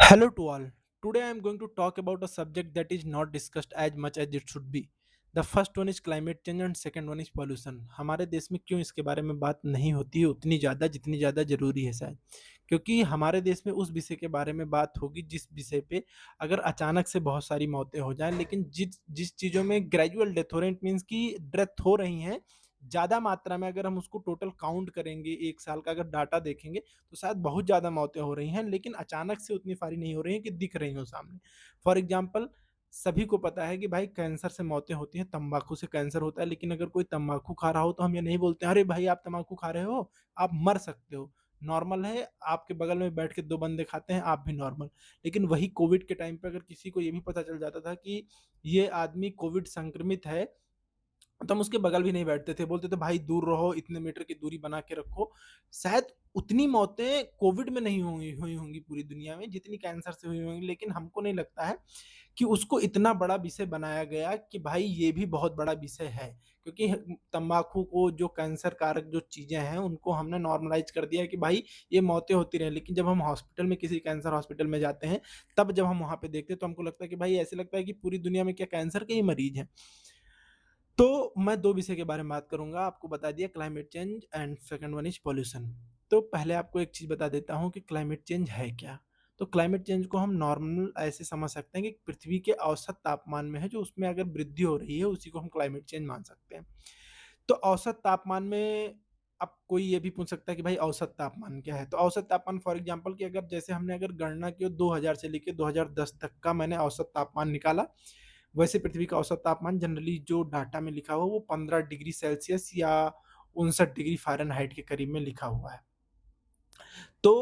Hello to all. Today I am going to talk about a subject that is not discussed as much as it should be. The first one is climate change and second one is pollution. हमारे देश में क्यों इसके बारे में बात नहीं होती है उतनी ज़्यादा जितनी ज़्यादा ज़रूरी है शायद, क्योंकि हमारे देश में उस विषय के बारे में बात होगी जिस विषय पे अगर अचानक से बहुत सारी मौतें हो जाएं, लेकिन जिस जिस चीज़ों में ग्रेजुअल डेथ हो रही है, इट मीन्स की डेथ हो रही हैं ज़्यादा मात्रा में, अगर हम उसको टोटल काउंट करेंगे एक साल का अगर डाटा देखेंगे तो शायद बहुत ज़्यादा मौतें हो रही हैं, लेकिन अचानक से उतनी सारी नहीं हो रही हैं कि दिख रही हो सामने। फॉर एग्जाम्पल, सभी को पता है कि भाई कैंसर से मौतें होती हैं, तंबाकू से कैंसर होता है, लेकिन अगर कोई तंबाकू खा रहा हो तो हम ये नहीं बोलते अरे भाई आप तंबाकू खा रहे हो, आप मर सकते हो। नॉर्मल है, आपके बगल में बैठ के दो बंदे खाते हैं, आप भी नॉर्मल। लेकिन वही कोविड के टाइम पे अगर किसी को ये भी पता चल जाता था कि ये आदमी कोविड संक्रमित है, तो हम उसके बगल भी नहीं बैठते थे, बोलते थे भाई दूर रहो, इतने मीटर की दूरी बना के रखो। शायद उतनी मौतें कोविड में नहीं हुई होंगी पूरी दुनिया में जितनी कैंसर से हुई होंगी, लेकिन हमको नहीं लगता है कि उसको इतना बड़ा विषय बनाया गया कि भाई ये भी बहुत बड़ा विषय है। क्योंकि तंबाकू को जो कैंसर कारक जो चीज़ें हैं उनको हमने नॉर्मलाइज कर दिया कि भाई ये मौतें होती रहें, लेकिन जब हम हॉस्पिटल में किसी कैंसर हॉस्पिटल में जाते हैं, तब जब हम वहाँ पे देखते हैं तो हमको लगता है कि भाई ऐसे लगता है कि पूरी दुनिया में क्या कैंसर के ही मरीज हैं। तो मैं 2 विषय के बारे में बात करूँगा, आपको बता दिया climate change and second one is pollution. तो पहले आपको एक चीज़ बता देता हूँ कि क्लाइमेट चेंज है क्या? तो क्लाइमेट चेंज को हम नॉर्मल ऐसे समझ सकते हैं कि पृथ्वी के औसत तापमान में है, जो उसमें अगर वृद्धि हो रही है, उसी को हम क्लाइमेट चेंज मान सकते हैं। तो औसत तापमान में अब कोई ये भी पूछ सकता है कि भाई औसत तापमान क्या है? तो औसत तापमान फॉर एग्ज़ाम्पल कि अगर जैसे हमने अगर गणना की हो 2000 से लेके 2010 तक का मैंने औसत तापमान निकाला, वैसे पृथ्वी का औसत तापमान जनरली जो डाटा में लिखा हुआ है वो 15 डिग्री सेल्सियस या 59 डिग्री फ़ारेनहाइट के करीब में लिखा हुआ है। तो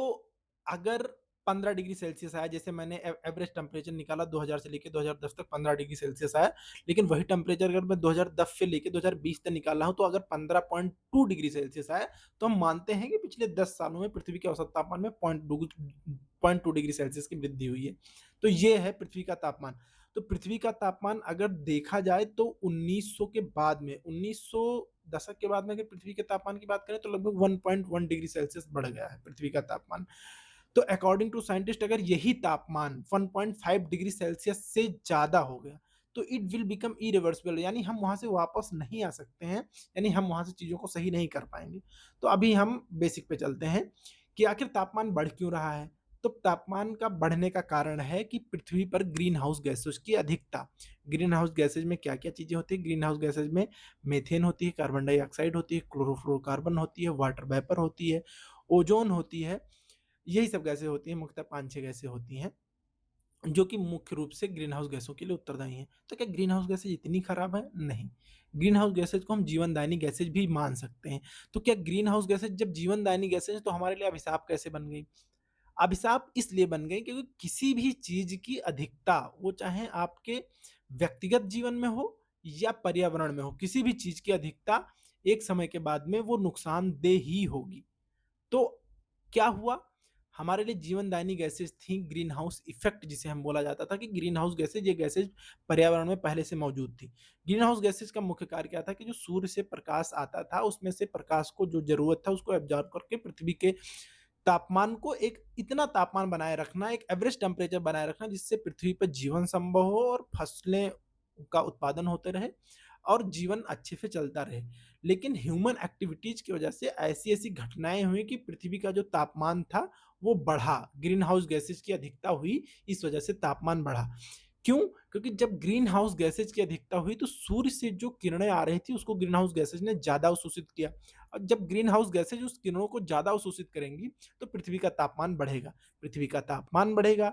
अगर 15 डिग्री सेल्सियस आया, जैसे मैंने एवरेज टेम्परेचर निकाला 2000 से लेके 2010 तक 15 डिग्री सेल्सियस आया, लेकिन वही टेम्परेचर अगर मैं 2010 से लेके 2020 तक निकाला हूँ तो अगर 15.2 डिग्री सेल्सियस आया, तो हम मानते हैं कि पिछले 10 सालों में पृथ्वी के औसत तापमान में 0.2 डिग्री सेल्सियस की वृद्धि हुई है। तो ये है पृथ्वी का तापमान। तो पृथ्वी का तापमान अगर देखा जाए तो 1900 के बाद में 1900 दशक के बाद में अगर पृथ्वी के तापमान की बात करें तो लगभग 1.1 डिग्री सेल्सियस बढ़ गया है पृथ्वी का तापमान। तो अकॉर्डिंग टू साइंटिस्ट अगर यही तापमान 1.5 डिग्री सेल्सियस से ज़्यादा हो गया, तो इट विल बिकम इरिवर्सिबल, यानी हम वहाँ से वापस नहीं आ सकते हैं, यानी हम वहाँ से चीज़ों को सही नहीं कर पाएँगे। तो अभी हम बेसिक पे चलते हैं कि आखिर तापमान बढ़ क्यों रहा है? तो तापमान का बढ़ने का कारण है कि पृथ्वी पर ग्रीन हाउस गैसेज़ की अधिकता। ग्रीन हाउस गैसेज़ में क्या-क्या चीज़ें होती हैं? ग्रीन हाउस गैसेज़ में मीथेन होती है, कार्बन डाइऑक्साइड होती है, क्लोरोफ्लोरोकार्बन होती है, वाटर वेपर होती है, ओज़ोन होती है। यही सब गैसें होती हैं, मुख्यतः 5-6 गैसें होती हैं, जो कि मुख्य रूप से ग्रीन हाउस गैसों के लिए उत्तरदायी हैं। तो क्या ग्रीन हाउस गैसेज़ इतनी खराब हैं? नहीं। ग्रीन हाउस गैसेज़ को हम जीवनदायिनी गैसेज़ भी मान सकते हैं। तो क्या ग्रीन हाउस गैसेज़ जब जीवनदायिनी गैसेज़ हैं, तो हमारे लिए अभिशाप कैसे बन गई? अभिशाप इसलिए बन गई क्योंकि किसी भी चीज़ की अधिकता, वो चाहे आपके व्यक्तिगत जीवन में हो या पर्यावरण में हो, किसी भी चीज़ की अधिकता एक समय के बाद में वो नुकसानदेह ही होगी। तो क्या हुआ? हमारे लिए जीवनदायिनी गैसेज़ थी ग्रीन हाउस इफ़ेक्ट, जिसे हम बोला जाता था कि ग्रीन हाउस गैसेज़, ये गैसेज़ पर्यावरण में पहले से मौजूद थी। ग्रीन हाउस गैसेज़ का मुख्य कार्य क्या था कि जो सूर्य से प्रकाश आता था, उसमें से प्रकाश को जो ज़रूरत था उसको एब्ज़ॉर्ब करके पृथ्वी के तापमान को एक इतना तापमान बनाए रखना, एक एवरेज टेम्परेचर बनाए रखना जिससे पृथ्वी पर जीवन संभव हो और फसलें का उत्पादन होते रहे और जीवन अच्छे से चलता रहे। लेकिन ह्यूमन एक्टिविटीज़ की वजह से ऐसी-ऐसी घटनाएँ हुई कि पृथ्वी का जो तापमान था वो बढ़ा, ग्रीन हाउस गैसेज़ की अधिकता हुई, इस वजह से तापमान बढ़ा। क्यों? क्योंकि जब ग्रीन हाउस गैसेज़ की अधिकता हुई तो सूर्य से जो किरणें आ रही थी उसको ग्रीन हाउस गैसेज़ ने ज़्यादा अवशोषित किया, और जब ग्रीन हाउस गैसेज़ उस किरणों को ज़्यादा अवशोषित करेंगी तो पृथ्वी का तापमान बढ़ेगा। पृथ्वी का तापमान बढ़ेगा,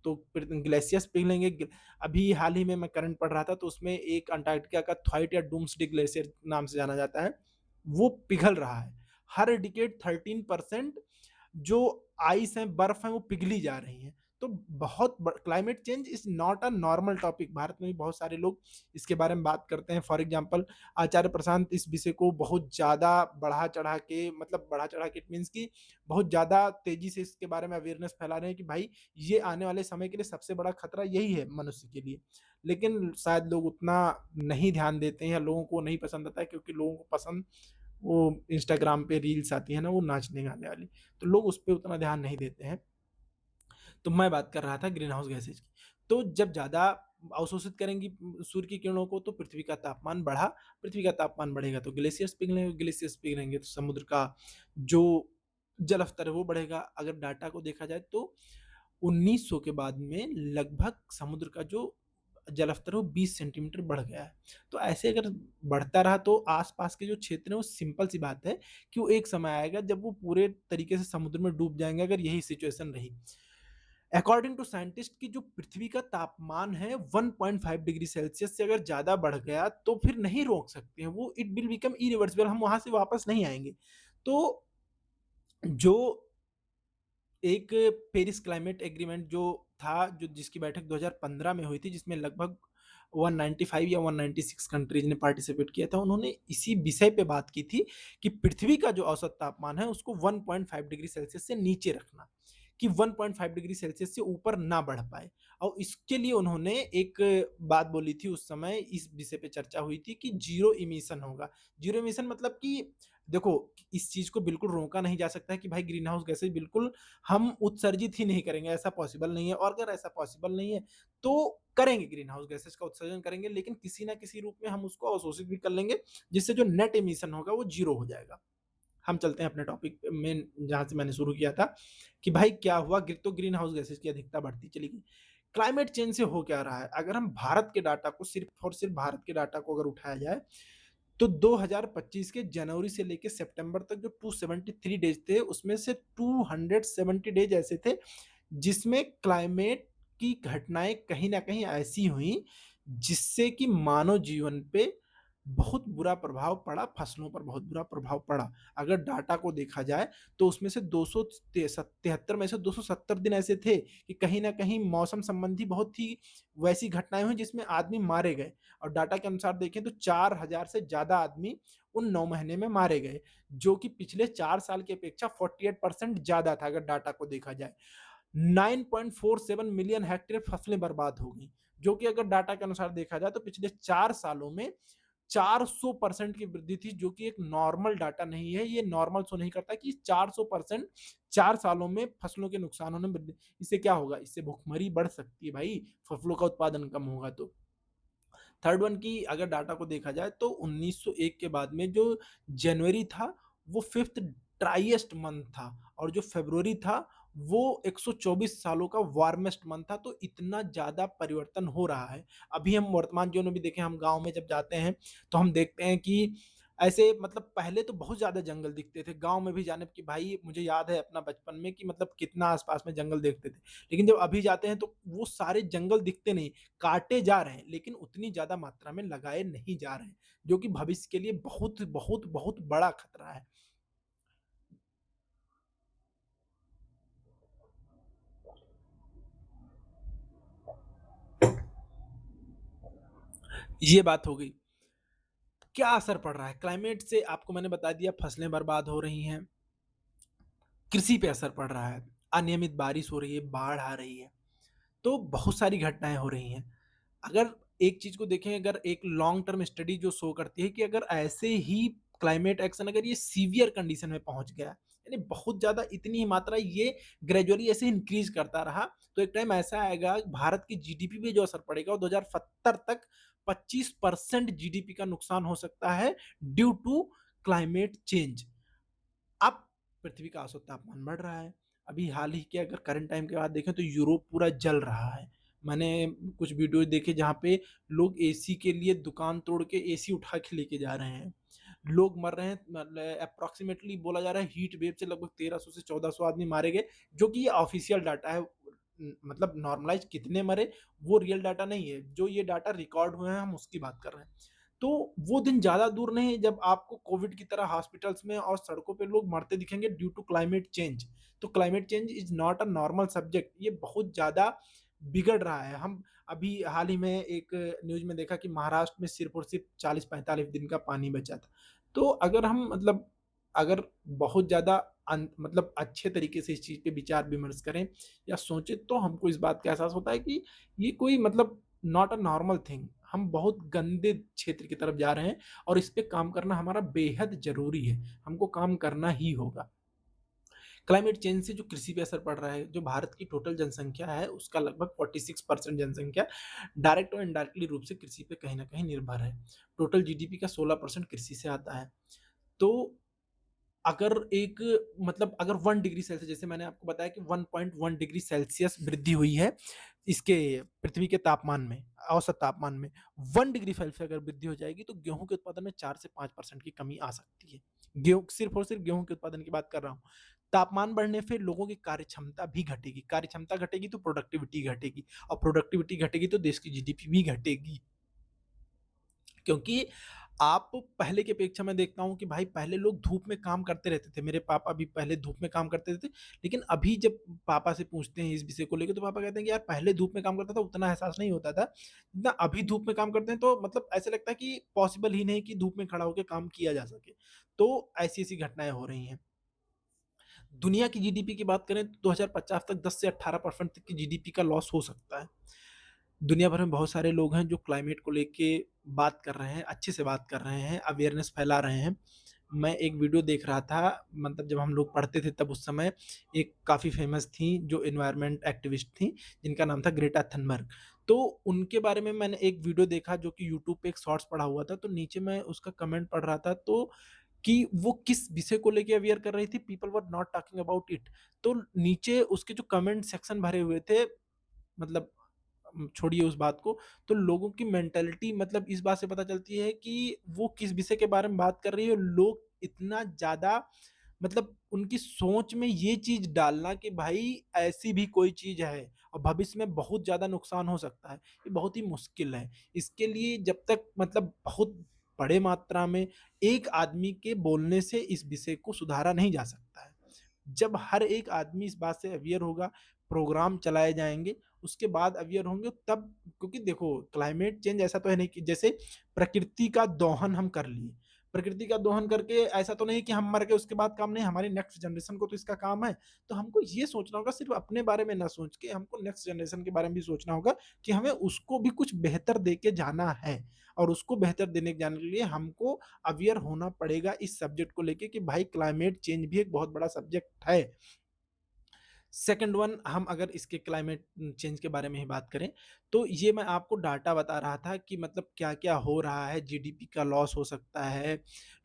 तो फिर ग्लेशियर्स पिघलेंगे। अभी हाल ही में मैं करंट पढ़ रहा था तो उसमें एक अंटार्कटिका का थ्वाइट या डूम्सडे ग्लेशियर नाम से जाना जाता है, वो पिघल रहा है। हर डिकेड 13% जो आइस है, बर्फ है, वो पिघली जा रही हैं। तो बहुत climate change is not a normal topic. Bharat में भी बहुत सारे लोग इसके बारे में बात करते हैं। फॉर एग्जांपल आचार्य प्रशांत इस विषय को बहुत ज़्यादा बढ़ा चढ़ा के, मतलब बढ़ा चढ़ा के इट मीन्स कि बहुत ज़्यादा तेजी से इसके बारे में अवेयरनेस फैला रहे हैं कि भाई ये आने वाले समय के लिए सबसे बड़ा खतरा यही है मनुष्य के लिए। लेकिन शायद लोग उतना नहीं ध्यान देते हैं या लोगों को नहीं पसंद आता है, क्योंकि लोगों को पसंद वो इंस्टाग्राम पे रील्स आती है ना, वो नाचने गाने वाली, तो लोग उस पे उतना ध्यान नहीं देते हैं। तो मैं बात कर रहा था ग्रीन हाउस गैसेज की। तो जब ज़्यादा अवशोषित करेंगी सूर्य की किरणों को तो पृथ्वी का तापमान बढ़ा, पृथ्वी का तापमान बढ़ेगा तो ग्लेशियर्स पिघलेंगे, ग्लेशियर्स पिघलेंगे तो समुद्र का जो जल स्तर है वो बढ़ेगा। अगर डाटा को देखा जाए तो 1900 के बाद में लगभग समुद्र का जो जल स्तर है वो 20 सेंटीमीटर बढ़ गया है। तो ऐसे अगर बढ़ता रहा तो आस-पास के जो क्षेत्र हैं वो सिंपल सी बात है कि वो एक समय आएगा जब वो पूरे तरीके से समुद्र में डूब जाएँगे अगर यही सिचुएशन रही। अकॉर्डिंग टू साइंटिस्ट की जो पृथ्वी का तापमान है 1.5 डिग्री सेल्सियस से अगर ज़्यादा बढ़ गया तो फिर नहीं रोक सकते हैं, वो इट विल बिकम इरिवर्सिबल, हम वहाँ से वापस नहीं आएँगे। तो जो एक पेरिस क्लाइमेट एग्रीमेंट जो था, जो जिसकी बैठक 2015 में हुई थी, जिसमें लगभग 195 या 196 कंट्रीज ने पार्टिसिपेट किया था। उन्होंने इसी विषय पे बात की थी कि पृथ्वी का जो औसत तापमान है उसको 1.5 डिग्री सेल्सियस से नीचे रखना, कि 1.5 डिग्री सेल्सियस से ऊपर ना बढ़ पाए। और इसके लिए उन्होंने एक बात बोली थी, उस समय इस विषय पे चर्चा हुई थी कि जीरो इमिशन होगा। जीरो इमिशन मतलब कि देखो, इस चीज को बिल्कुल रोका नहीं जा सकता है कि भाई ग्रीन हाउस गैसेज बिल्कुल हम उत्सर्जित ही नहीं करेंगे, ऐसा पॉसिबल नहीं है। और अगर ऐसा पॉसिबल नहीं है तो करेंगे, ग्रीन हाउस गैसेज का उत्सर्जन करेंगे, लेकिन किसी ना किसी रूप में हम उसको अवशोषित भी कर लेंगे, जिससे जो नेट एमिशन होगा वो जीरो हो जाएगा। हम चलते हैं अपने टॉपिक में जहां से मैंने शुरू किया था कि भाई क्या हुआ, तो ग्रीन हाउस गैसेज की अधिकता बढ़ती चली गई। क्लाइमेट चेंज से हो क्या रहा है, अगर हम भारत के डाटा को, सिर्फ और सिर्फ भारत के डाटा को अगर उठाया जाए तो 2025 के जनवरी से लेकर सितंबर तक जो 273 डेज थे उसमें से 270 डेज ऐसे थे जिसमें क्लाइमेट की घटनाएं कहीं ना कहीं ऐसी हुई जिससे कि मानव जीवन पे बहुत बुरा प्रभाव पड़ा, फसलों पर बहुत बुरा प्रभाव पड़ा। अगर डाटा को देखा जाए तो उसमें से 273 में से 270 दिन ऐसे थे कि कहीं ना कहीं मौसम संबंधी बहुत ही वैसी घटनाएं हुई जिसमें आदमी मारे गए। और डाटा के अनुसार देखें तो 4000 से ज्यादा आदमी उन 9 महीने में मारे गए, जो कि पिछले 4 साल की अपेक्षा 48% ज्यादा था। अगर डाटा को देखा जाए 9.47 मिलियन हेक्टेयर फसलें बर्बाद हो गई, जो कि अगर डाटा के अनुसार देखा जाए तो पिछले 4 सालों में 400% की वृद्धि थी, जो कि एक नॉर्मल डाटा नहीं है। ये नॉर्मल शो नहीं करता कि 400% 4 सालों में फसलों के नुकसानों में वृद्धि। इससे क्या होगा, इससे भुखमरी बढ़ सकती है भाई, फसलों का उत्पादन कम होगा तो। थर्ड वन की अगर डाटा को देखा जाए तो 1901 के बाद में जो जनवरी था वो फिफ्थ ड्राइएस्ट मंथ था, और जो फरवरी था वो 124 सालों का वार्मेस्ट मंथ था। तो इतना ज्यादा परिवर्तन हो रहा है। अभी हम वर्तमान जीवन में भी देखें, हम गांव में जब जाते हैं तो हम देखते हैं कि ऐसे मतलब पहले तो बहुत ज्यादा जंगल दिखते थे गांव में भी जाने की, भाई मुझे याद है अपना बचपन में कि मतलब कितना आसपास में जंगल देखते थे। लेकिन जब अभी जाते हैं तो वो सारे जंगल दिखते नहीं, काटे जा रहे हैं, लेकिन उतनी ज्यादा मात्रा में लगाए नहीं जा रहे हैं, जो कि भविष्य के लिए बहुत बहुत बहुत बड़ा खतरा है। ये बात हो गई। क्या असर पड़ रहा है क्लाइमेट से, आपको मैंने बता दिया, फसलें बर्बाद हो रही हैं, कृषि पे असर पड़ रहा है, अनियमित बारिश हो रही है, बाढ़ आ रही है, तो बहुत सारी घटनाएं हो रही हैं। अगर एक चीज को देखें, अगर एक लॉन्ग टर्म स्टडी जो शो करती है कि अगर ऐसे ही क्लाइमेट एक्शन अगर ये सीवियर कंडीशन में पहुंच गया, यानी बहुत ज्यादा इतनी ही मात्रा ये ग्रेजुअली ऐसे इंक्रीज करता रहा, तो एक टाइम ऐसा आएगा भारत की जीडीपी पे जो असर पड़ेगा वो 2070 तक 25% जीडीपी का नुकसान हो सकता है ड्यू टू क्लाइमेट चेंज। अब पृथ्वी का औसत तापमान बढ़ रहा है। अभी हाल ही के अगर करंट टाइम के बाद देखें तो यूरोप पूरा जल रहा है। मैंने कुछ वीडियो देखे जहाँ पे लोग एसी के लिए दुकान तोड़ के एसी उठा के लेके जा रहे हैं, लोग मर रहे हैं। मतलब अप्रोक्सीमेटली बोला जा रहा है हीट वेव से लगभग 1300 से 1400 आदमी मारे गए, जो कि ये ऑफिशियल डाटा है। मतलब नॉर्मलाइज कितने मरे वो रियल डाटा नहीं है, जो ये डाटा रिकॉर्ड हुए हैं हम उसकी बात कर रहे हैं। तो वो दिन ज्यादा दूर नहीं है जब आपको कोविड की तरह हॉस्पिटल्स में और सड़कों पे लोग मरते दिखेंगे ड्यू टू क्लाइमेट चेंज। तो climate change is not a normal subject, ये बहुत ज्यादा बिगड़ रहा है। हम अभी हाल ही में एक न्यूज में देखा कि महाराष्ट्र में सिर्फ और सिर्फ 40-45 दिन का पानी बचा था। तो अगर हम मतलब अगर बहुत ज्यादा मतलब अच्छे तरीके से इस चीज पे विचार विमर्श करें या सोचे तो हमको इस बात का एहसास होता है कि ये कोई मतलब नॉट अ नॉर्मल थिंग, हम बहुत गंदे क्षेत्र की तरफ जा रहे हैं और इस पे काम करना हमारा बेहद जरूरी है, हमको काम करना ही होगा। क्लाइमेट चेंज से जो कृषि पे असर पड़ रहा है, जो भारत की टोटल जनसंख्या है, उसका लगभग 46% जनसंख्या डायरेक्ट और इनडायरेक्टली रूप से कृषि पे कहीं न कहीं निर्भर है। टोटल जीडीपी का 16% कृषि से आता है। तो अगर एक मतलब अगर 1 डिग्री सेल्सियस, जैसे मैंने आपको बताया कि 1.1 डिग्री सेल्सियस वृद्धि हुई है इसके पृथ्वी के तापमान में, औसत तापमान में 1 डिग्री सेल्सियस अगर वृद्धि हो जाएगी तो गेहूँ के उत्पादन में 4 से 5% की कमी आ सकती है। गेहूँ सिर्फ़ और सिर्फ़ गेहूँ के उत्पादन की बात कर रहा हूँ। तापमान बढ़ने से लोगों की कार्यक्षमता भी घटेगी, कार्यक्षमता घटेगी तो प्रोडक्टिविटी घटेगी, और प्रोडक्टिविटी घटेगी तो देश की जीडीपी भी घटेगी। क्योंकि आप पहले की अपेक्षा मैं देखता हूँ कि भाई पहले लोग धूप में काम करते रहते थे। मेरे पापा भी पहले धूप में काम करते थे। लेकिन अभी जब पापा से पूछते हैं इस विषय को लेके तो पापा कहते हैं कि यार पहले धूप में काम करता था उतना एहसास नहीं होता था। जितना अभी धूप में काम करते हैं तो मतलब ऐसा लगता है कि पॉसिबल ही नहीं कि धूप में खड़ा होके काम किया जा सके। तो ऐसी-ऐसी घटनाएँ हो रही हैं। दुनिया की जीडीपी की बात करें तो 2050 तक 10 से 18% तक की जीडीपी का लॉस हो सकता है। दुनिया भर में बहुत सारे लोग हैं जो क्लाइमेट को लेके बात कर रहे हैं, अच्छे से बात कर रहे हैं, अवेयरनेस फैला रहे हैं। मैं एक वीडियो देख रहा था, मतलब जब हम लोग पढ़ते थे तब उस समय एक काफ़ी फ़ेमस थीं जो एनवायरनमेंट एक्टिविस्ट थीं, जिनका नाम था ग्रेटा थनबर्ग। तो उनके बारे में मैंने एक वीडियो देखा जो कि यूट्यूब पे एक शॉर्ट्स पड़ा हुआ था, तो नीचे मैं उसका कमेंट पढ़ रहा था तो कि वो किस विषय को लेके अवेयर कर रही थी, people were not talking about it. तो नीचे उसके जो कमेंट सेक्शन भरे हुए थे, मतलब छोड़िए उस बात को, तो लोगों की मेंटालिटी मतलब इस बात से पता चलती है कि वो किस विषय के बारे में बात कर रही है। लोग इतना ज़्यादा मतलब उनकी सोच में ये चीज़ डालना कि भाई ऐसी भी कोई चीज़ है और भविष्य में बहुत ज़्यादा नुकसान हो सकता है, ये बहुत ही मुश्किल है। इसके लिए जब तक मतलब बहुत बड़े मात्रा में एक आदमी के बोलने से इस विषय को सुधारा नहीं जा सकता है। जब हर एक आदमी इस बात से अवेयर होगा, प्रोग्राम चलाए जाएँगे, उसके बाद अवेयर होंगे तब, क्योंकि देखो क्लाइमेट चेंज ऐसा तो है नहीं कि जैसे प्रकृति का दोहन हम कर लिए। प्रकृति का दोहन करके ऐसा तो नहीं कि हम मर गए उसके बाद काम नहीं, हमारी नेक्स्ट जनरेशन को तो इसका काम है। तो हमको ये सोचना होगा सिर्फ़ अपने बारे में ना सोच के हमको नेक्स्ट जनरेशन के बारे में भी सोचना होगा कि हमें उसको भी कुछ बेहतर दे के जाना है। और उसको बेहतर देने के जाने के लिए हमको अवेयर होना पड़ेगा इस सब्जेक्ट को लेके कि भाई क्लाइमेट चेंज भी एक बहुत बड़ा सब्जेक्ट है। सेकंड वन, हम अगर इसके क्लाइमेट चेंज के बारे में ही बात करें, तो ये मैं आपको डाटा बता रहा था कि मतलब क्या-क्या हो रहा है, जीडीपी का लॉस हो सकता है,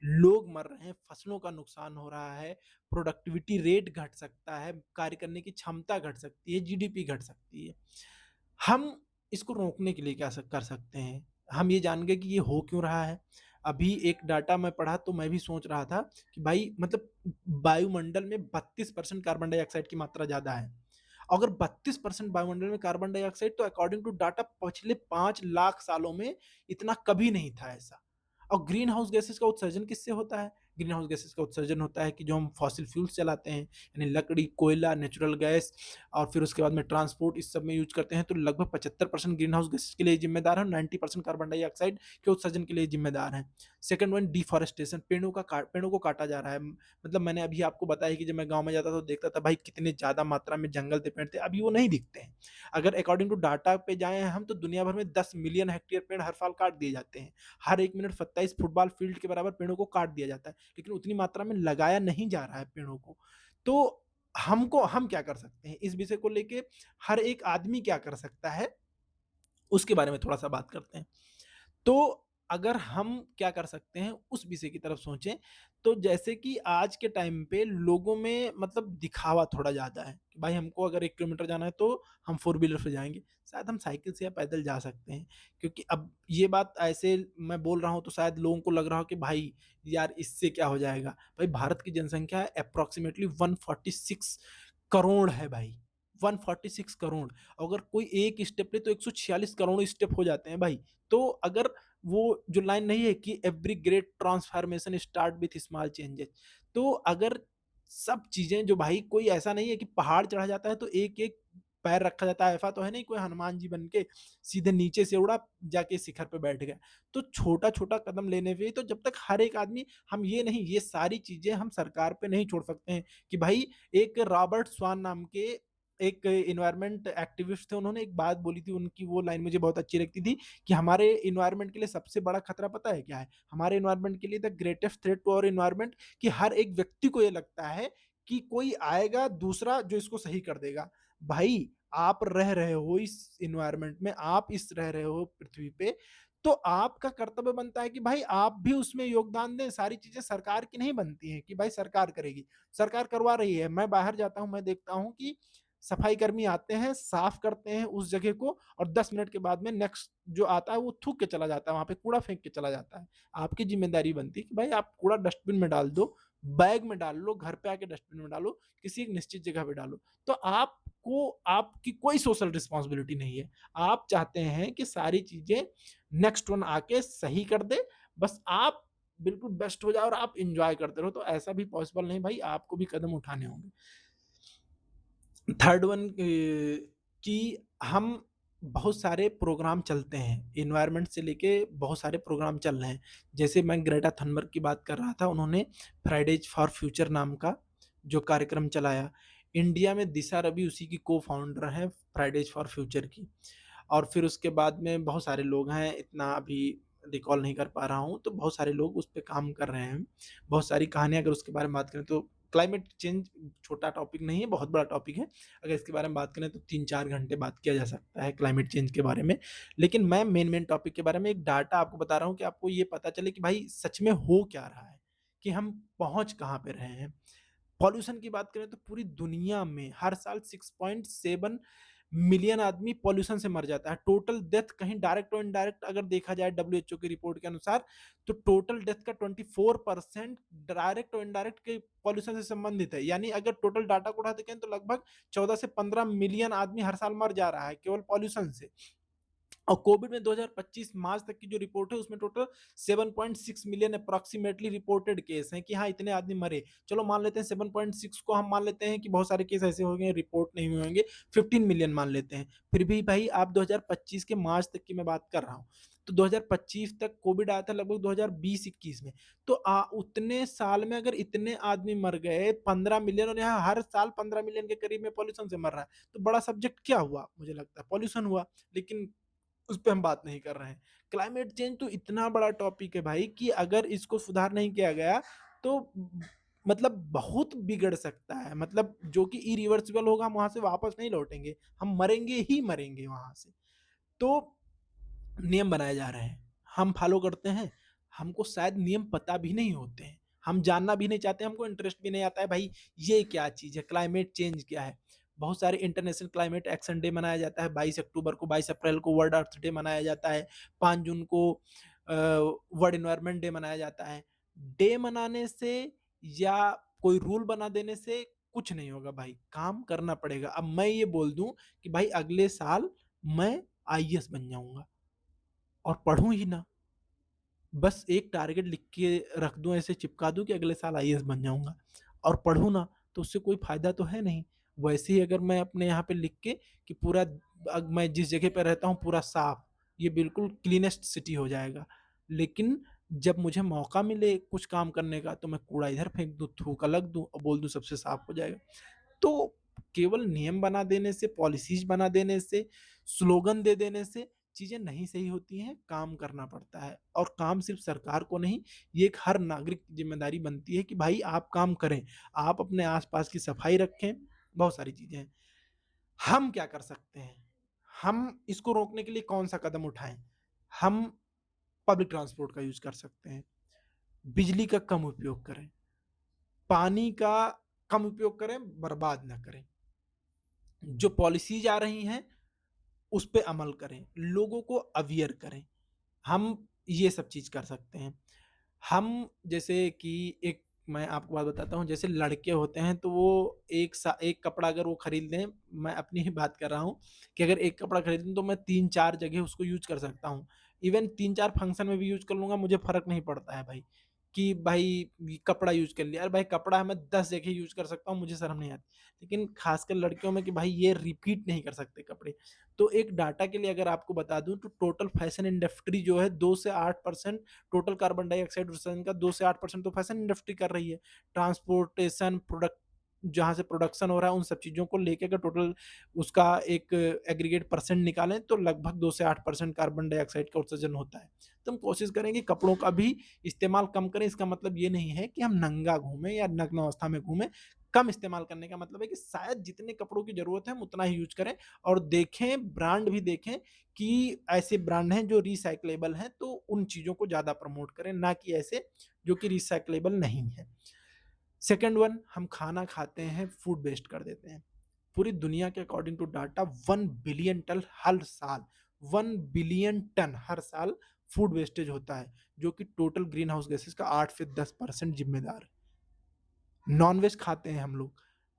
लोग मर रहे हैं, फसलों का नुकसान हो रहा है, प्रोडक्टिविटी रेट घट सकता है, कार्य करने की क्षमता घट सकती है, जीडीपी घट सकती है। हम इसको रोकने के लिए क्या कर सकते हैं? हम ये जान गए कि ये हो क्यों रहा है। अभी एक डाटा मैं पढ़ा तो मैं भी सोच रहा था कि भाई मतलब वायुमंडल में 32% कार्बन डाइऑक्साइड की मात्रा ज़्यादा है। अगर 32% वायुमंडल में कार्बन डाइऑक्साइड, तो अकॉर्डिंग टू डाटा पिछले 5 लाख सालों में इतना कभी नहीं था ऐसा। और ग्रीन हाउस गैसेज़ का उत्सर्जन किससे होता है? ग्रीन हाउस गैसेज़ का उत्सर्जन होता है कि जो हम फॉसिल फ्यूल्स चलाते हैं, यानी लकड़ी, कोयला, नेचुरल गैस, और फिर उसके बाद में ट्रांसपोर्ट, इस सब में यूज़ करते हैं, तो लगभग 75% ग्रीन हाउस गैसेज़ के लिए ज़िम्मेदार है, 90% कार्बन डाइऑक्साइड के उत्सर्जन के लिए ज़िम्मेदार हैं। सेकंड वन, डिफॉरेस्टेशन, पेड़ों को काटा जा रहा है। मतलब मैंने अभी आपको बताया कि जब मैं गाँव में जाता था तो देखता था भाई कितने ज़्यादा मात्रा में जंगल थे, पेड़ थे, अभी वो नहीं दिखते हैं। अगर अकॉर्डिंग टू डाटा पे जाएँ हम तो दुनिया भर में 10 मिलियन हेक्टेयर पेड़ हर साल काट दिए जाते हैं। हर 1 मिनट 27 फुटबॉल फील्ड के बराबर पेड़ों को काट दिया जाता है, लेकिन उतनी मात्रा में लगाया नहीं जा रहा है पेड़ों को। तो हम क्या कर सकते हैं? इस विषय को लेके हर एक आदमी क्या कर सकता है, उसके बारे में थोड़ा-सा बात करते हैं। तो अगर हम क्या कर सकते हैं उस विषय की तरफ सोचें, तो जैसे कि आज के टाइम पे लोगों में मतलब दिखावा थोड़ा ज़्यादा है कि भाई हमको अगर 1 किलोमीटर जाना है तो हम फ़ोर व्हीलर से जाएँगे। शायद हम साइकिल से या पैदल जा सकते हैं, क्योंकि अब ये बात ऐसे मैं बोल रहा हूँ तो शायद लोगों को लग रहा हो कि भाई यार इससे क्या हो जाएगा? भाई भारत की जनसंख्या अप्रॉक्सिमेटली 146 करोड़ है भाई, 146 करोड़। अगर कोई एक स्टेप ले तो 146 करोड़ स्टेप हो जाते हैं भाई। तो अगर वो जो लाइन नहीं है कि every great transformation start with small changes, तो अगर सब चीज़ें जो भाई, कोई ऐसा नहीं है कि पहाड़ चढ़ा जाता है तो एक-एक पैर रखा जाता है, ऐसा तो है नहीं कोई हनुमान जी बन के सीधे नीचे से उड़ा जाके शिखर पे बैठ गया। तो छोटा-छोटा कदम लेने पे, तो जब तक हर एक आदमी, हम ये नहीं, ये सारी चीज़ें हम सरकार पे नहीं छोड़ सकते हैं कि भाई, एक रॉबर्ट स्वान नाम के एक एनवायरनमेंट एक्टिविस्ट थे, उन्होंने एक बात बोली थी, उनकी वो लाइन मुझे बहुत अच्छी लगती थी कि हमारे एनवायरनमेंट के लिए सबसे बड़ा खतरा पता है क्या है? हमारे एनवायरनमेंट के लिए the greatest threat to our environment, कि हर एक व्यक्ति को ये लगता है कि कोई आएगा दूसरा जो इसको सही कर देगा। भाई, आप रह रहे हो इस एनवायरनमेंट में, आप इस रह रहे हो पृथ्वी पे, तो आपका कर्तव्य बनता है कि भाई आप भी उसमें योगदान दें। सारी चीज़ें सरकार की नहीं बनती हैं कि भाई सरकार करेगी। सरकार करवा रही है। मैं बाहर जाता हूँ, मैं देखता हूँ कि सफाई कर्मी आते हैं, साफ करते हैं उस जगह को, और 10 मिनट के बाद में नेक्स्ट जो आता है वो थूक के चला जाता है, वहाँ पे कूड़ा फेंक के चला जाता है। आपकी ज़िम्मेदारी बनती है कि भाई आप कूड़ा डस्टबिन में डाल दो, बैग में डाल लो, घर पे आके डस्टबिन में डालो, किसी एक निश्चित जगह पे डालो। तो आपको आपकी कोई सोशल रिस्पॉन्सिबिलिटी नहीं है। आप चाहते हैं कि सारी चीज़ें नेक्स्ट वन आके सही कर दे, बस आप बिल्कुल बेस्ट हो जाओ और आप एन्जॉय करते रहो। तो ऐसा भी पॉसिबल नहीं भाई, आपको भी कदम उठाने होंगे। थर्ड वन कि हम बहुत सारे प्रोग्राम चलते हैं, एनवायरनमेंट से लेके बहुत सारे प्रोग्राम चल रहे हैं। जैसे मैं ग्रेटा थनबर्ग की बात कर रहा था, उन्होंने फ्राइडेज फॉर फ्यूचर नाम का जो कार्यक्रम चलाया। इंडिया में दिशा रवि उसी की को-फाउंडर हैं फ्राइडेज फॉर फ्यूचर की। और फिर उसके बाद में बहुत सारे लोग हैं, इतना अभी रिकॉल नहीं कर पा रहा हूँ, तो बहुत सारे लोग उस पे काम कर रहे हैं। बहुत सारी कहानियाँ अगर उसके बारे में बात करें तो क्लाइमेट चेंज छोटा टॉपिक नहीं है, बहुत बड़ा टॉपिक है। अगर इसके बारे में बात करें तो 3-4 घंटे बात किया जा सकता है क्लाइमेट चेंज के बारे में। लेकिन मैं मेन टॉपिक के बारे में एक डाटा आपको बता रहा हूँ कि आपको ये पता चले कि भाई सच में हो क्या रहा है, कि हम पहुँच कहाँ पे रहे हैं। पॉल्यूशन की बात करें तो पूरी दुनिया में हर साल 6.7 मिलियन आदमी पॉल्यूशन से मर जाता है। टोटल डेथ कहीं डायरेक्ट और इनडायरेक्ट अगर देखा जाए डब्ल्यूएचओ की रिपोर्ट के अनुसार, तो टोटल डेथ का 24% डायरेक्ट और इनडायरेक्ट के पॉल्यूशन से संबंधित है। यानी अगर टोटल डाटा को उठा देखें तो लगभग 14 से 15 मिलियन आदमी हर साल मर जा रहा है केवल पॉल्यूशन से। और कोविड में 2025 मार्च तक की जो रिपोर्ट है उसमें total 7.6 million approximately reported case हैं कि हाँ इतने आदमी मरे। चलो मान लेते हैं 7.6 को, हम मान लेते हैं कि बहुत सारे केस ऐसे हो गए रिपोर्ट नहीं हुए होंगे, 15 मिलियन मान लेते हैं। फिर भी भाई आप 2025 के मार्च तक की मैं बात कर रहा हूँ, तो 2025 तक कोविड आया था लगभग 2020-21 में। तो उतने साल में अगर इतने आदमी मर गए 15 मिलियन, और यहाँ हर साल 15 मिलियन के करीब में पॉल्यूशन से मर रहा है, तो बड़ा सब्जेक्ट क्या हुआ? मुझे लगता है पॉल्यूशन हुआ। लेकिन उस पे हम बात नहीं कर रहे हैं। क्लाइमेट चेंज तो इतना बड़ा टॉपिक है भाई कि अगर इसको सुधार नहीं किया गया तो मतलब बहुत बिगड़ सकता है। मतलब जो कि इरिवर्सिबल होगा, हम वहाँ से वापस नहीं लौटेंगे। हम मरेंगे ही मरेंगे वहाँ से। तो नियम बनाए जा रहे हैं, हम फॉलो करते हैं, हमको शायद नियम पता भी नहीं होते हैं, हम जानना भी नहीं चाहते, हमको इंटरेस्ट भी नहीं आता है भाई ये क्या चीज़ है, क्लाइमेट चेंज क्या है। बहुत सारे इंटरनेशनल क्लाइमेट एक्शन डे मनाया जाता है, 22 अक्टूबर को, 22 अप्रैल को वर्ल्ड अर्थ डे मनाया जाता है, 5 जून को वर्ल्ड एनवायरनमेंट डे मनाया जाता है। डे मनाने से या कोई रूल बना देने से कुछ नहीं होगा भाई, काम करना पड़ेगा। अब मैं ये बोल दूं कि भाई अगले साल मैं आईएएस बन जाऊंगा और पढ़ूँ ही ना। बस एक टारगेट लिख के रख दूँ, ऐसे चिपका दूँ कि अगले साल आईएएस बन जाऊँगा और पढ़ूँ ना, तो उससे कोई फ़ायदा तो है नहीं। वैसे ही अगर मैं अपने यहाँ पे लिख के कि पूरा मैं जिस जगह पे रहता हूँ पूरा साफ, ये बिल्कुल क्लीनेस्ट सिटी हो जाएगा। लेकिन जब मुझे मौका मिले कुछ काम करने का तो मैं कूड़ा इधर फेंक दूँ, थूक अलग दूँ और बोल दूँ सबसे साफ हो जाएगा। तो केवल नियम बना देने से, पॉलिसीज़ बना देने से, स्लोगन दे देने से चीज़ें नहीं सही होती हैं, काम करना पड़ता है। और काम सिर्फ़ सरकार को नहीं, ये एक हर नागरिक की ज़िम्मेदारी बनती है कि भाई आप काम करें, आप अपने आस-पास की सफाई रखें, बहुत सारी चीज़ें हैं। हम क्या कर सकते हैं? हम इसको रोकने के लिए कौन-सा कदम उठाएँ? हम पब्लिक ट्रांसपोर्ट का यूज़ कर सकते हैं, बिजली का कम उपयोग करें, पानी का कम उपयोग करें, बर्बाद ना करें। जो पॉलिसीज़ आ रही हैं उस पे अमल करें, लोगों को अवेयर करें। हम ये सब चीज़ कर सकते हैं। हम जैसे कि एक मैं आपको बात बताता हूँ, जैसे लड़के होते हैं तो वो एक कपड़ा अगर वो खरीद लें, मैं अपनी ही बात कर रहा हूँ कि अगर एक कपड़ा खरीद लूँ तो मैं 3-4 जगह उसको यूज़ कर सकता हूँ। इवन 3-4 फंक्शन में भी यूज़ कर लूँगा, मुझे फ़र्क नहीं पड़ता है भाई, कि भाई ये कपड़ा यूज़ कर लिया। अरे भाई कपड़ा है, मैं 10 जगह यूज़ कर सकता हूँ, मुझे शर्म नहीं आती। लेकिन ख़ासकर लड़कियों में कि भाई ये रिपीट नहीं कर सकते कपड़े। तो एक डाटा के लिए अगर आपको बता दूँ तो टोटल फैशन इंडस्ट्री जो है 2 से 8% टोटल कार्बन डाइऑक्साइड उत्सर्जन का 2 से 8% तो फैशन इंडस्ट्री कर रही है। ट्रांसपोर्टेशन, प्रोडक्ट जहाँ से प्रोडक्शन हो रहा है उन सब चीज़ों को लेके अगर टोटल उसका एक एग्रीगेट परसेंट निकालें तो लगभग 2 से 8% कार्बन डाइऑक्साइड का उत्सर्जन होता है। तो हम कोशिश करेंगे कपड़ों का भी इस्तेमाल कम करें। इसका मतलब ये नहीं है कि हम नंगा घूमें या नग्न अवस्था में घूमें। कम इस्तेमाल करने का मतलब है कि शायद जितने कपड़ों की ज़रूरत है हम उतना ही यूज़ करें, और देखें, ब्रांड भी देखें कि ऐसे ब्रांड हैं जो रिसाइक्लेबल हैं, तो उन चीज़ों को ज़्यादा प्रमोट करें, ना कि ऐसे जो कि रिसाइक्लेबल नहीं है। सेकंड वन, हम खाना खाते हैं, फूड वेस्ट कर देते हैं। पूरी दुनिया के according to data 1 billion ton हर साल, 1 बिलियन टन हर साल फूड वेस्टेज होता है, जो कि टोटल ग्रीन हाउस गैसेस का 8 से 10% जिम्मेदार है। नॉन-वेज खाते हैं हम लोग।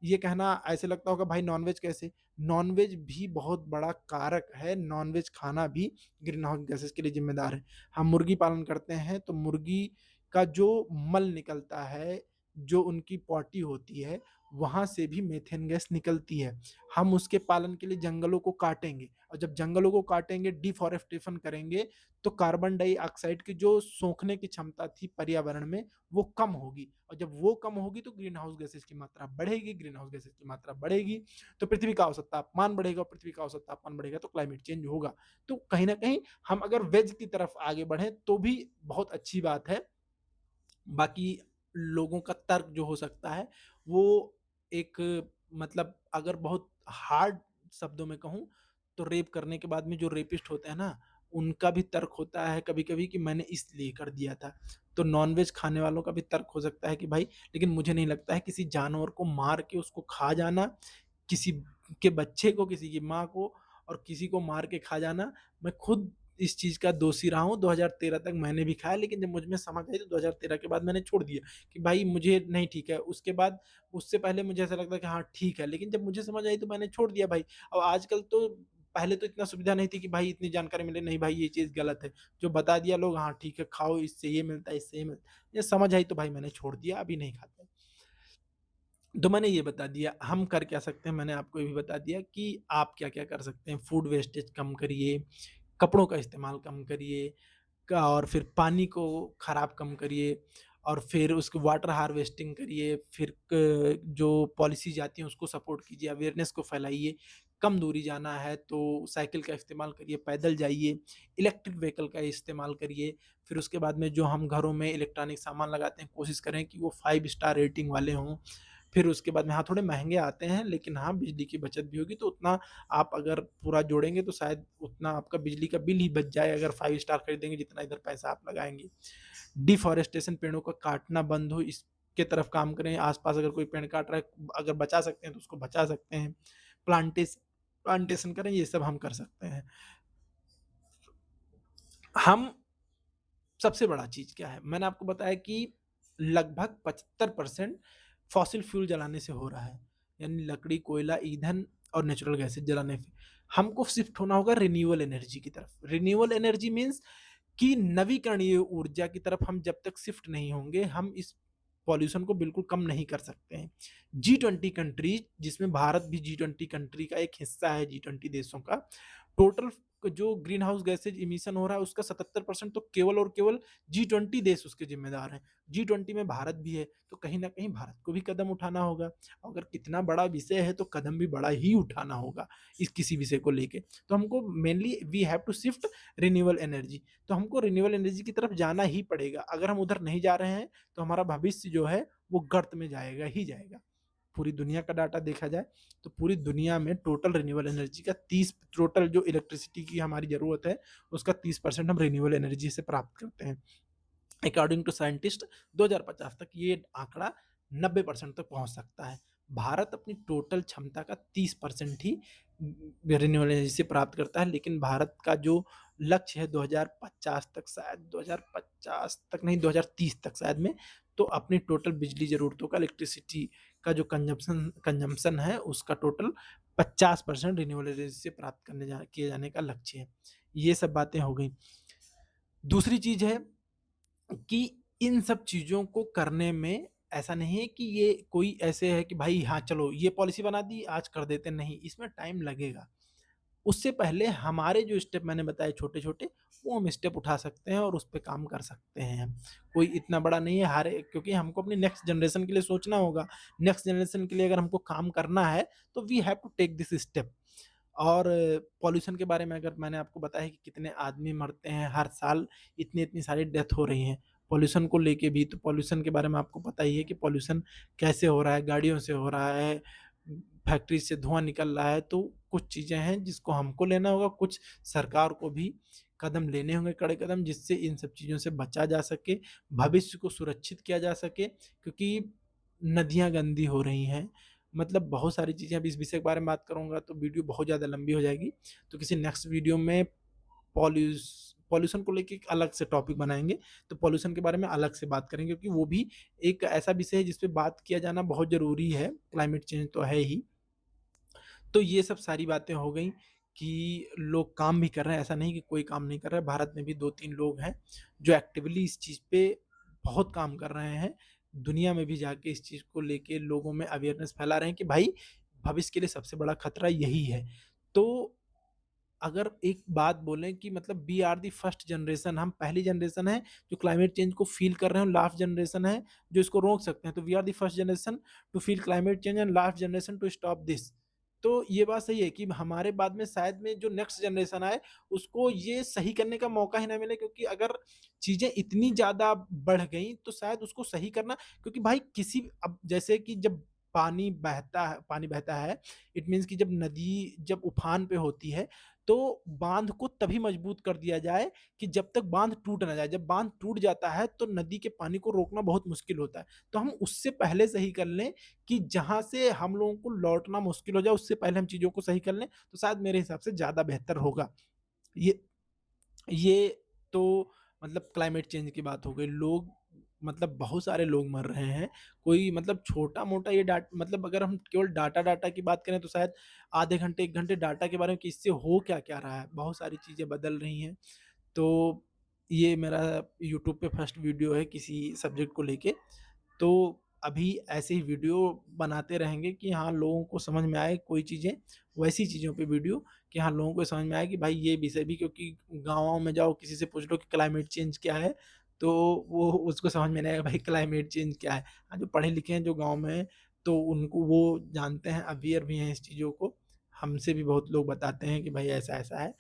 ये कहना ऐसे लगता होगा भाई नॉन-वेज कैसे? नॉन-वेज भी बहुत बड़ा कारक है, नॉन-वेज खाना भी ग्रीन हाउस गैसेस के लिए ज़िम्मेदार है। हम मुर्गी पालन करते हैं तो मुर्गी का जो मल निकलता है, जो उनकी पॉटी होती है, वहाँ से भी मीथेन गैस निकलती है। हम उसके पालन के लिए जंगलों को काटेंगे, और जब जंगलों को काटेंगे, डिफ़ॉरेस्टेशन करेंगे, तो कार्बन डाइऑक्साइड की जो सोखने की क्षमता थी पर्यावरण में, वो कम होगी, और जब वो कम होगी तो ग्रीन हाउस गैसेस की मात्रा बढ़ेगी, ग्रीन हाउस गैसेस की मात्रा बढ़ेगी तो पृथ्वी का औसत तापमान बढ़ेगा, और पृथ्वी का औसत तापमान बढ़ेगा तो क्लाइमेट चेंज होगा। तो कहीं न कहीं हम अगर वेज की तरफ आगे बढ़ें तो भी बहुत अच्छी बात है। बाकी लोगों का तर्क जो हो सकता है वो एक, मतलब अगर बहुत हार्ड शब्दों में कहूँ तो रेप करने के बाद में जो रेपिस्ट होते हैं ना, उनका भी तर्क होता है कभी-कभी कि मैंने इसलिए कर दिया था। तो नॉन-वेज खाने वालों का भी तर्क हो सकता है कि भाई, लेकिन मुझे नहीं लगता है किसी जानवर को मार के उसको खा जाना, किसी के बच्चे को, किसी की माँ को और किसी को मार के खा जाना, मैं खुद इस चीज़ का दोषी रहा हूँ। 2013 तक मैंने भी खाया, लेकिन जब मुझ में समझ आई तो 2013 के बाद मैंने छोड़ दिया कि भाई मुझे नहीं ठीक है। उसके बाद, उससे पहले मुझे ऐसा लगता कि हाँ ठीक है, लेकिन जब मुझे समझ आई तो मैंने छोड़ दिया भाई। अब आजकल तो, पहले तो इतना सुविधा नहीं थी कि भाई इतनी जानकारी मिले, नहीं भाई ये चीज़ गलत है। जो बता दिया लोग, हाँ ठीक है खाओ, इससे ये मिलता है, इससे ये मिलता है। ये समझ आई तो भाई मैंने छोड़ दिया, अभी नहीं खाते। तो मैंने ये बता दिया, हम कर क्या सकते हैं, मैंने आपको ये भी बता दिया कि आप क्या-क्या कर सकते हैं। फूड वेस्टेज कम करिए, कपड़ों का इस्तेमाल कम करिए, का और फिर पानी को खराब कम करिए, और फिर उसको वाटर हार्वेस्टिंग करिए, फिर जो पॉलिसीज़ आती हैं उसको सपोर्ट कीजिए, अवेयरनेस को फैलाइए। कम दूरी जाना है तो साइकिल का इस्तेमाल करिए, पैदल जाइए, इलेक्ट्रिक व्हीकल का इस्तेमाल करिए। फिर उसके बाद में जो हम घरों में इलेक्ट्रॉनिक सामान लगाते हैं, कोशिश करें कि वो 5 स्टार रेटिंग वाले हों। फिर उसके बाद में, हाँ, थोड़े महँगे आते हैं, लेकिन हाँ, बिजली की बचत भी होगी, तो उतना आप अगर पूरा जोड़ेंगे तो शायद उतना आपका बिजली का बिल ही बच जाए, अगर 5 स्टार खरीदेंगे जितना इधर पैसा आप लगाएँगे। डिफ़ॉरेस्टेशन, पेड़ों को काटना बंद हो, इसके तरफ काम करें। आस-पास अगर कोई पेड़ काट रहा है, अगर बचा सकते हैं तो उसको बचा सकते हैं। प्लांटेशन करें, ये सब हम कर सकते हैं। हम सबसे बड़ा चीज़ क्या है? मैंने आपको बताया कि लगभग 75% फॉसिल फ्यूल जलाने से हो रहा है। यानी लकड़ी, कोयला, ईंधन और नेचुरल गैसेज़ जलाने से। हमको शिफ्ट होना होगा रिन्यूएबल एनर्जी की तरफ। रिन्यूएबल एनर्जी मीन्स कि नवीकरणीय ऊर्जा की तरफ हम जब तक शिफ्ट नहीं होंगे, हम इस पॉल्यूशन को बिल्कुल कम नहीं कर सकते हैं। जी20 कंट्रीज़, जिसमें भारत भी जी20 कंट्री का एक हिस्सा है, जी20 देशों का, टोटल जो ग्रीन हाउस गैसेज इमिशन हो रहा है उसका 77% तो केवल और केवल जी20 देश उसके ज़िम्मेदार हैं। जी20 में भारत भी है, तो कहीं न कहीं भारत को भी कदम उठाना होगा। अगर कितना बड़ा विषय है तो कदम भी बड़ा ही उठाना होगा इस किसी विषय को लेके। तो हमको mainly we have to shift renewable energy. तो हमको रिन्यूएबल एनर्जी की तरफ जाना ही पड़ेगा। अगर हम उधर नहीं जा रहे हैं तो हमारा भविष्य जो है वो गर्त में जाएगा ही जाएगा। पूरी दुनिया का डाटा देखा जाए तो पूरी दुनिया में टोटल रिन्यूएबल एनर्जी का 30, टोटल जो इलेक्ट्रिसिटी की हमारी ज़रूरत है उसका 30% हम रिन्यूएबल एनर्जी से प्राप्त करते हैं। अकॉर्डिंग टू साइंटिस्ट 2050 तक ये आंकड़ा 90% तक पहुंच सकता है। भारत अपनी टोटल क्षमता का 30% ही रिन्यूएबल एनर्जी से प्राप्त करता है, लेकिन भारत का जो लक्ष्य है 2050 तक, शायद 2050 तक नहीं, 2030 तक शायद में, तो अपनी टोटल बिजली ज़रूरतों का, इलेक्ट्रिसिटी का जो कंजम्पशन है उसका टोटल 50% रिन्यूएबल एनर्जी से प्राप्त किए जाने का लक्ष्य है। ये सब बातें हो गई। दूसरी चीज़ है कि इन सब चीज़ों को करने में ऐसा नहीं है कि ये कोई ऐसे है कि भाई हाँ, चलो ये पॉलिसी बना दी आज कर देते हैं, नहीं, इसमें टाइम लगेगा। उससे पहले हमारे जो स्टेप मैंने बताए छोटे-छोटे, वो हम स्टेप उठा सकते हैं और उस पे काम कर सकते हैं हम। कोई इतना बड़ा नहीं है, हर एक, क्योंकि हमको अपनी नेक्स्ट जनरेशन के लिए सोचना होगा। नेक्स्ट जनरेशन के लिए अगर हमको काम करना है तो we have to take this step. और पॉल्यूशन के बारे में अगर मैंने आपको बताया कि कितने आदमी मरते हैं हर साल, इतनी-इतनी सारी डेथ हो रही हैं। पॉल्यूशन को लेके भी, तो पॉल्यूशन के बारे में आपको पता ही है कि पॉल्यूशन कैसे हो रहा है, गाड़ियों से हो रहा है, फैक्ट्री से धुआँ निकल रहा है। तो कुछ चीज़ें हैं जिसको हमको लेना होगा, कुछ सरकार को भी कदम लेने होंगे, कड़े कदम, जिससे इन सब चीज़ों से बचा जा सके, भविष्य को सुरक्षित किया जा सके। क्योंकि नदियाँ गंदी हो रही हैं, मतलब बहुत सारी चीज़ें। अब इस विषय के बारे में बात करूँगा तो वीडियो बहुत ज़्यादा लंबी हो जाएगी। तो किसी नेक्स्ट वीडियो में पॉल्यूशन को लेके एक अलग से टॉपिक बनाएँगे, तो पॉल्यूशन के बारे में अलग से बात करेंगे, क्योंकि वो भी एक ऐसा विषय है जिस पे बात किया जाना बहुत ज़रूरी है, क्लाइमेट चेंज तो है ही। तो ये सब सारी बातें हो गई कि लोग काम भी कर रहे हैं, ऐसा नहीं कि कोई काम नहीं कर रहा है। भारत में भी 2-3 लोग हैं जो एक्टिवली इस चीज़ पे बहुत काम कर रहे हैं। दुनिया में भी जाके इस चीज़ को लेके लोगों में अवेयरनेस फैला रहे हैं कि भाई भविष्य के लिए सबसे बड़ा खतरा यही है। तो अगर एक बात बोलें कि मतलब we are the first generation, हम पहली जनरेशन है जो क्लाइमेट चेंज को फ़ील कर रहे हैं, और लास्ट जनरेशन है जो इसको रोक सकते हैं। तो we are the first generation to feel climate change and last generation to stop this. तो ये बात सही है कि हमारे बाद में शायद में जो नेक्स्ट जनरेशन आए, उसको ये सही करने का मौका ही ना मिले, क्योंकि अगर चीज़ें इतनी ज़्यादा बढ़ गई तो शायद उसको सही करना, क्योंकि भाई किसी अब जैसे कि जब पानी बहता है, इट मीन्स कि जब नदी जब उफान पे होती है, तो बाँध को तभी मजबूत कर दिया जाए कि जब तक बाँध टूट ना जाए। जब बाँध टूट जाता है तो नदी के पानी को रोकना बहुत मुश्किल होता है। तो हम उससे पहले सही कर लें कि जहाँ से हम लोगों को लौटना मुश्किल हो जाए, उससे पहले हम चीज़ों को सही कर लें, तो शायद मेरे हिसाब से ज़्यादा बेहतर होगा। ये ये तो मतलब क्लाइमेट चेंज की बात हो गई। लोग मतलब बहुत सारे लोग मर रहे हैं। कोई मतलब छोटा-मोटा ये मतलब अगर हम केवल डाटा की बात करें तो शायद आधे घंटे, 1 घंटे डाटा के बारे में कि इससे हो क्या-क्या रहा है। बहुत सारी चीज़ें बदल रही हैं। तो ये मेरा यूट्यूब पे फर्स्ट वीडियो है किसी सब्जेक्ट को लेके। तो अभी ऐसे ही वीडियो बनाते रहेंगे कि हाँ, लोगों को समझ में आए कोई चीज़ें, वैसी चीज़ों पे वीडियो कि हाँ, लोगों को समझ में आए कि भाई ये विषय भी, क्योंकि गाँव में जाओ किसी से पूछ लो कि क्लाइमेट चेंज क्या है, तो वो उसको समझ में नहीं आएगा भाई क्लाइमेट चेंज क्या है। हाँ, जो पढ़े लिखे हैं जो गाँव में हैं, तो उनको वो जानते हैं, अवेयर भी हैं इस चीज़ों को। हमसे भी बहुत लोग बताते हैं कि भाई ऐसा-ऐसा है।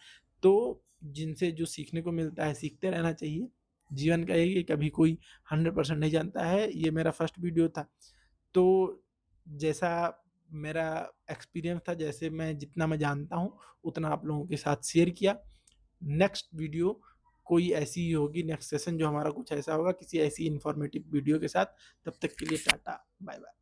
तो जिनसे जो सीखने को मिलता है, सीखते रहना चाहिए। जीवन का यही है कि कभी कोई 100% नहीं जानता है। ये मेरा फर्स्ट वीडियो था। तो जैसा मेरा एक्सपीरियंस था, जैसे मैं जितना मैं जानता हूँ, उतना आप लोगों के साथ शेयर किया। नेक्स्ट वीडियो कोई ऐसी ही होगी, नेक्स्ट सेशन जो हमारा कुछ ऐसा होगा, किसी ऐसी इन्फॉर्मेटिव वीडियो के साथ। तब तक के लिए टाटा, बाय-बाय।